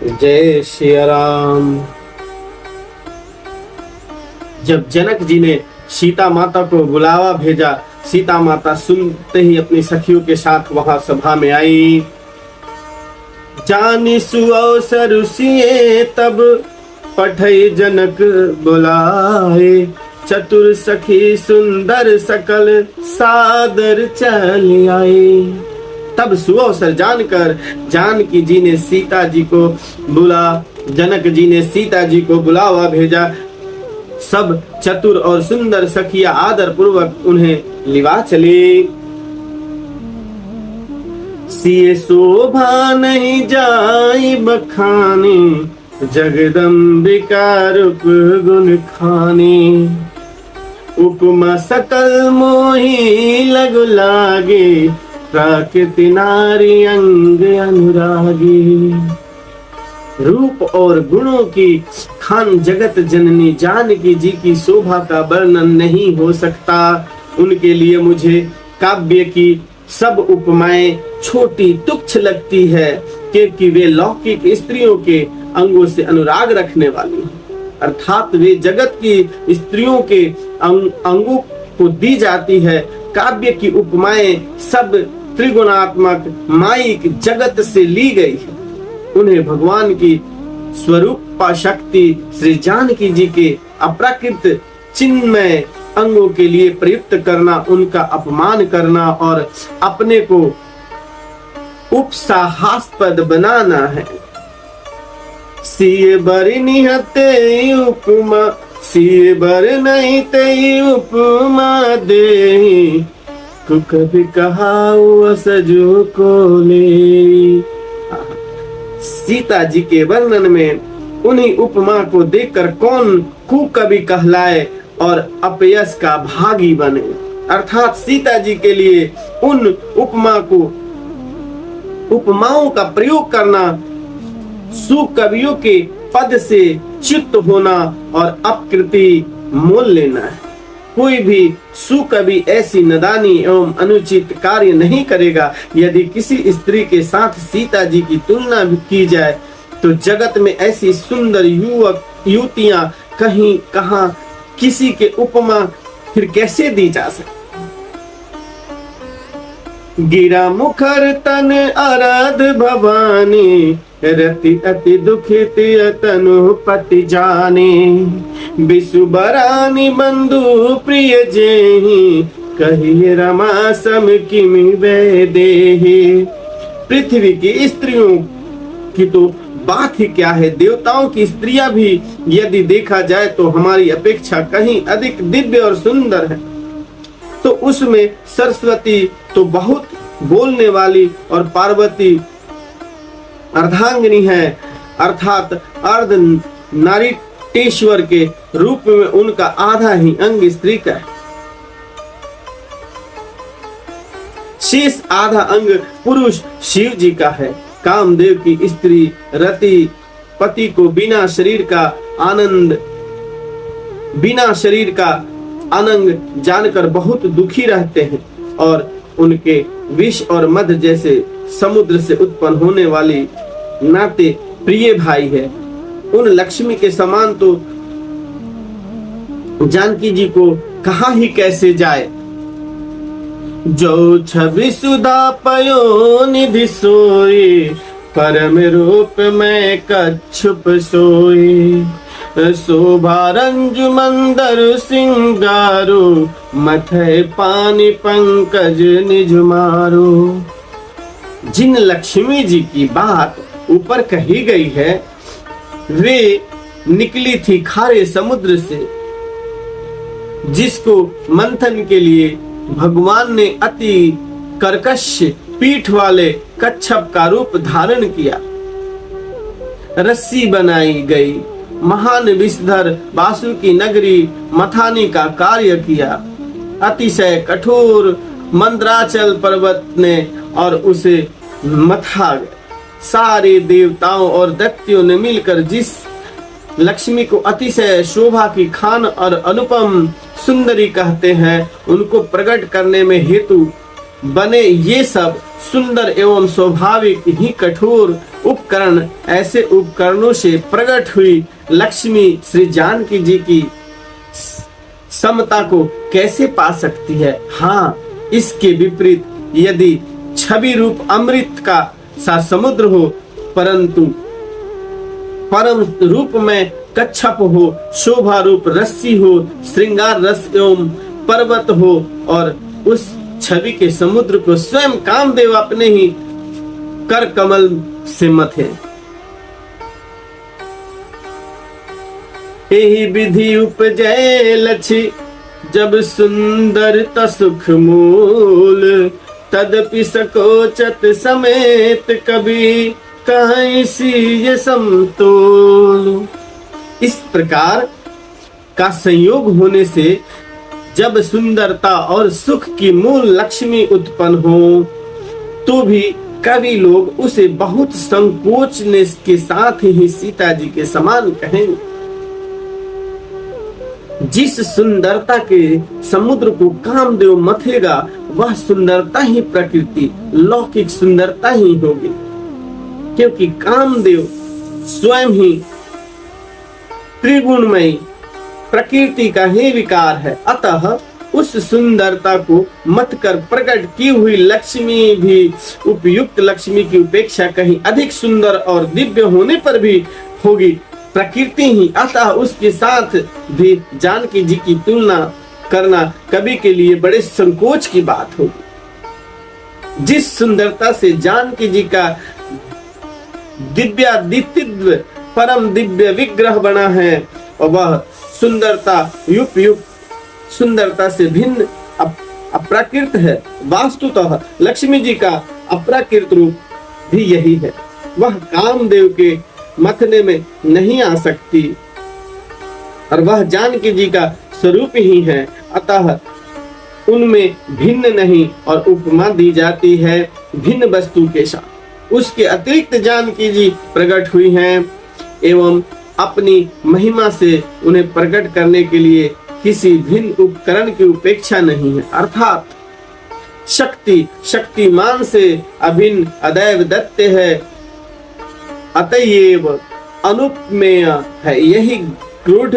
जय श्री राम। जब जनक जी ने सीता माता को बुलावा भेजा, सीता माता सुनते ही अपनी सखियों के साथ वहां सभा में आई। जानी सुअवसर सिए तब पठई जनक बुलाए, चतुर सखी सुंदर सकल सादर चल आए। तब सुअवसर जानकर जानकी जी ने सीता जी को जनक जी ने सीता जी को बुलावा भेजा। सब चतुर और सुंदर सखिया आदर पूर्वक उन्हें लिवा चली। सिए शोभा नहीं जाई बखानी, जगदम्बिका रूप गुण खानी। उपमा सकल मोही लगु लागे, प्राकृति नारी अंग अनुरागी। रूप और गुणों की खान जगत जननी जानकी जी की शोभा का वर्णन नहीं हो सकता। उनके लिए मुझे काव्य की सब उपमाएं छोटी तुच्छ लगती है, क्योंकि वे लौकिक स्त्रियों के अंगों से अनुराग रखने वाली हैं। अर्थात वे जगत की स्त्रियों के अंगों को दी जाती है। काव्य की उपमाएं सब त्रिगुणात्मक माइक जगत से ली गई है। उन्हें भगवान की स्वरूप शक्ति श्री जानकी जी के अप्राकृत चिन्मय अंगों के लिए प्रयुक्त करना, उनका अपमान करना और अपने को उपसाहास्पद बनाना है। सिए बर निहते उपमा, सिए बर नहीं ते उपमा दे, कभी कहा सजो को ले। सीता जी के वर्णन में उन्हीं उपमा को देखकर कौन कुकवि कहलाए और अपयश का भागी बने। अर्थात सीता जी के लिए उन उपमाओं का प्रयोग करना सुकवियों के पद से च्युत होना और अपकृति मोल लेना है। कोई भी सुकवि ऐसी नदानी एवं अनुचित कार्य नहीं करेगा। यदि किसी स्त्री के साथ सीता जी की तुलना भी की जाए तो जगत में ऐसी सुंदर युवतियां कहीं कहां किसी के उपमा फिर कैसे दी जा सकती। गिरा मुखर तन आराध भवानी, रति अति दुखित तनु पति जाने। बिसुबरानी बंधु प्रिय जेहि, कही रमा सम किमि वैदेहि। पृथ्वी की स्त्रियों की तो बात ही क्या है, देवताओं की स्त्रियां भी यदि देखा जाए तो हमारी अपेक्षा कहीं अधिक दिव्य और सुंदर है। तो उसमें सरस्वती तो बहुत बोलने वाली और पार्वती अर्धांगिनी है, अर्थात अर्ध नारीश्वर के रूप में उनका आधा ही अंग स्त्री का है। शेष आधा अंग पुरुष शिव जी का है। कामदेव की स्त्री रति पति को बिना शरीर का अनंग जानकर बहुत दुखी रहते हैं और उनके विष और मध जैसे समुद्र से उत्पन्न होने वाली नाते प्रिय भाई है। उन लक्ष्मी के समान तो जानकी जी को कहा ही कैसे जाए। जो छवि सुधा पयो निधि सोई, परम रूप में कच्छुप सोई। शोभा रंजु मंदर सिंगारो, मथे पानी पंकज निज मारो। जिन लक्ष्मी जी की बात ऊपर कही गई है वे निकली थी खारे समुद्र से, जिसको मंथन के लिए भगवान ने अति कर्कश पीठ वाले कच्छप का रूप धारण किया। रस्सी बनाई गई, महान विषधर वासुकी नगरी मथानी का कार्य किया। अतिशय कठोर मंद्राचल पर्वत ने और उसे मथा गया। सारे देवताओं और दैत्यों ने मिलकर जिस लक्ष्मी को अतिशय शोभा की खान और अनुपम सुंदरी कहते हैं, उनको प्रकट करने में हेतु बने ये सब सुंदर एवं स्वाभाविक ही कठोर उपकरण, ऐसे उपकरणों से प्रकट हुई लक्ष्मी श्री जानकी जी की समता को कैसे पा सकती है? हाँ, इसके विपरीत यदि छवि रूप अमृत का सा समुद्र हो, परंतु परम रूप में कच्छप हो, शोभा रूप रस्सी हो, श्रृंगार रस एवं पर्वत हो, और उस छवि के समुद्र को स्वयं कामदेव अपने ही कर कमल से मथे। यही विधि उपजय लछि जब सुंदरता सुख मूल, तदपि सकोचत समेत कभी कहीं सी समतोल। इस प्रकार का संयोग होने से जब सुंदरता और सुख की मूल लक्ष्मी उत्पन्न हो, तो भी कवि लोग उसे बहुत संकोच के साथ ही सीता जी के समान कहेंगे। जिस सुंदरता के समुद्र को कामदेव मथेगा, वह सुंदरता ही प्रकृति लौकिक सुंदरता ही होगी, क्योंकि कामदेव स्वयं ही त्रिगुणमयी प्रकृति का ही विकार है। अतः उस सुंदरता को मत कर प्रकट की हुई लक्ष्मी भी उपयुक्त लक्ष्मी की उपेक्षा कहीं अधिक सुंदर और दिव्य होने पर भी होगी प्रकृति ही। अतः उसके साथ भी जानकी जी की तुलना करना कवि के लिए बड़े संकोच की बात होगी। जिस सुंदरता से जानकी जी का दिव्यादित्य परम दिव्य विग्रह बना है, और वह सुंदरता युक्त सुंदरता से भिन्न अप्राकृत है। वास्तुतः लक्ष्मी जी का अप्राकृत रूप भी यही है। वह कामदेव के मथने में नहीं आ सकती, और वह जानकी जी का स्वरूप ही है। अतः उनमें भिन्न नहीं और उपमा दी जाती है भिन्न वस्तु के साथ। उसके अतिरिक्त जानकी जी प्रकट हुई हैं एवं अपनी महिमा से उन्हें प्रकट करने के लिए किसी भिन्न उपकरण की उपेक्षा नहीं है। अर्थात शक्ति शक्तिमान से अभिन्न अदैव दत्त है, अतएव अनुपमेय है। यही गूढ़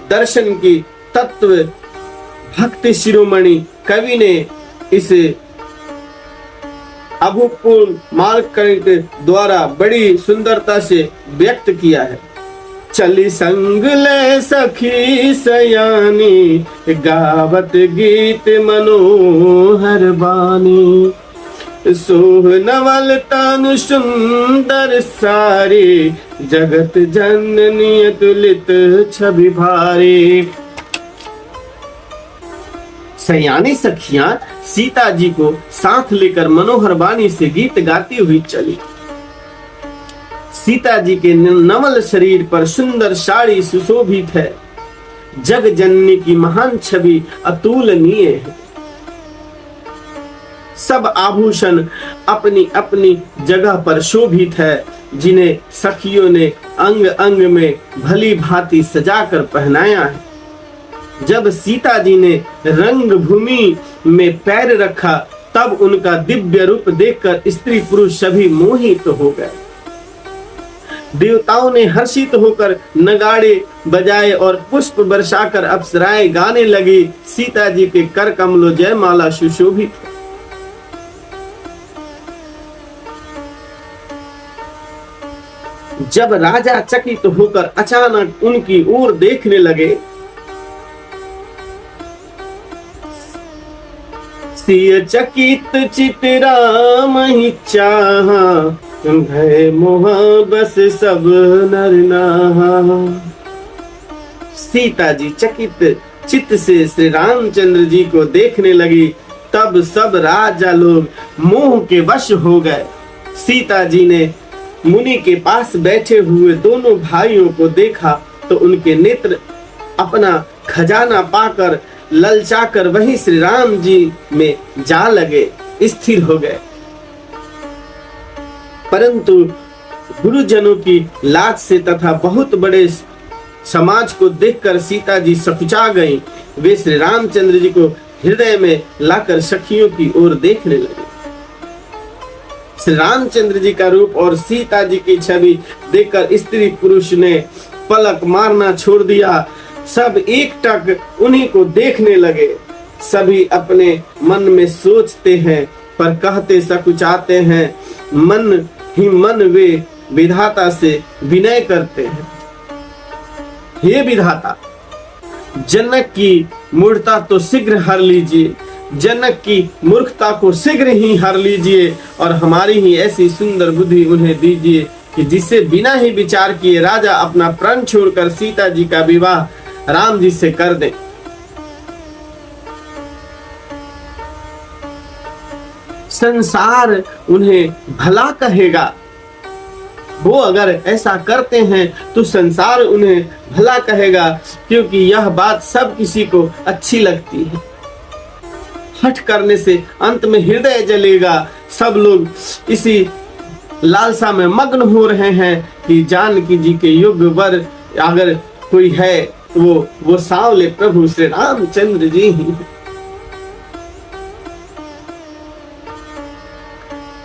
दर्शन की तत्व भक्ति शिरोमणि कवि ने इस अभूतपूर्व मार्ग द्वारा बड़ी सुंदरता से व्यक्त किया है। चली संग ले सखी सयानी, गावत गीत मनोहर बानी, सोह नवल तनु सुंदर सारी, जगत जननी तुलित छवि भारी। सयानी सखियां सीता जी को साथ लेकर मनोहर बानी से गीत गाती हुई चली। सीता जी के नवल शरीर पर सुंदर साड़ी सुशोभित है। जग जननी की महान छवि अतुलनीय है। सब आभूषण अपनी अपनी जगह पर शोभित है, जिन्हें सखियों ने अंग अंग में भली भांति सजाकर पहनाया है। जब सीता जी ने रंग भूमि में पैर रखा, तब उनका दिव्य रूप देखकर स्त्री पुरुष सभी मोहित हो गए। देवताओं ने हर्षित होकर नगाड़े बजाए और पुष्प बरसाकर अप्सराएं गाने लगी। सीता जी के कर कमलों जयमाला सुशोभित। जब राजा चकित होकर अचानक उनकी ओर देखने लगे, सिय चकित चित राम ही चाहा, भय मोहा बस सब नर नाहा। सीता जी चकित चित्त से श्री रामचंद्र जी को देखने लगी। तब सब राजा लोग मोह के वश हो गए। सीता जी ने मुनि के पास बैठे हुए दोनों भाइयों को देखा तो उनके नेत्र अपना खजाना पाकर ललचाकर वहीं श्री राम जी में जा लगे, स्थिर हो गए। परंतु गुरुजनों की लाज से तथा बहुत बड़े समाज को देखकर सीता जी सकुचा गईं। वे श्री रामचंद्र जी को हृदय में लाकर सखियों की ओर देखने लगे। श्री रामचंद्र जी का रूप और सीता जी की छवि देखकर स्त्री पुरुष ने पलक मारना छोड़ दिया। सब एकटक उन्हीं को देखने लगे। सभी अपने मन में सोचते हैं पर कहते सकुचाते हैं। मन ही मन वे विधाता से विनय करते हैं। हे विधाता, जनक की मूर्खता तो शीघ्र हर लीजिए, जनक की मूर्खता को शीघ्र ही हर लीजिए और हमारी ही ऐसी सुंदर बुद्धि उन्हें दीजिए कि जिससे बिना ही विचार किए राजा अपना प्राण छोड़कर सीता जी का विवाह राम जी से कर दें। संसार उन्हें भला कहेगा। वो अगर ऐसा करते हैं तो संसार उन्हें भला कहेगा, क्योंकि यह बात सब किसी को अच्छी लगती है। हठ करने से अंत में हृदय जलेगा। सब लोग इसी लालसा में मग्न हो रहे हैं कि जानकी जी के युग वर अगर कोई है तो वो सांवले प्रभु श्री रामचंद्र जी ही।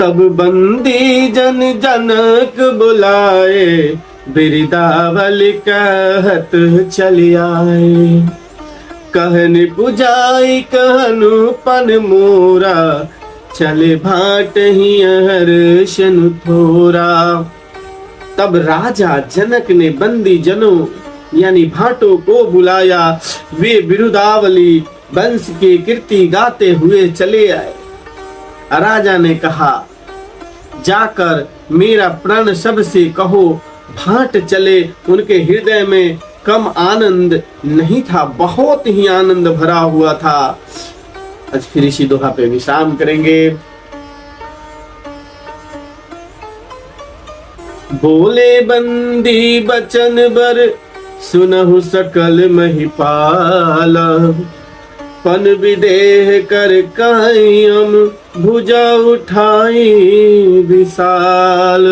तब बंदी जन जनक बुलाए, बिरदावली कहत चली आए। कहन पुजाई कहनु पन मोरा, चले भाट ही हर्षन थोरा। तब राजा जनक ने बंदी जनों यानी भाटों को बुलाया। वे बिरुदावली वंश की कीर्ति गाते हुए चले आए। राजा ने कहा, जाकर मेरा प्रण सबसे कहो, भाट चले। उनके हृदय में कम आनंद नहीं था, बहुत ही आनंद भरा हुआ था। आज फिर इसी दोहा पे विश्राम करेंगे। बोले बंदी बचन बर, सुनहु सकल महिपाल। पन विदेह कर कायम, भुजा उठाई विशाल।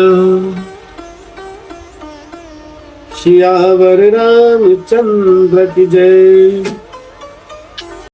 सियावर रामचंद्र की जय।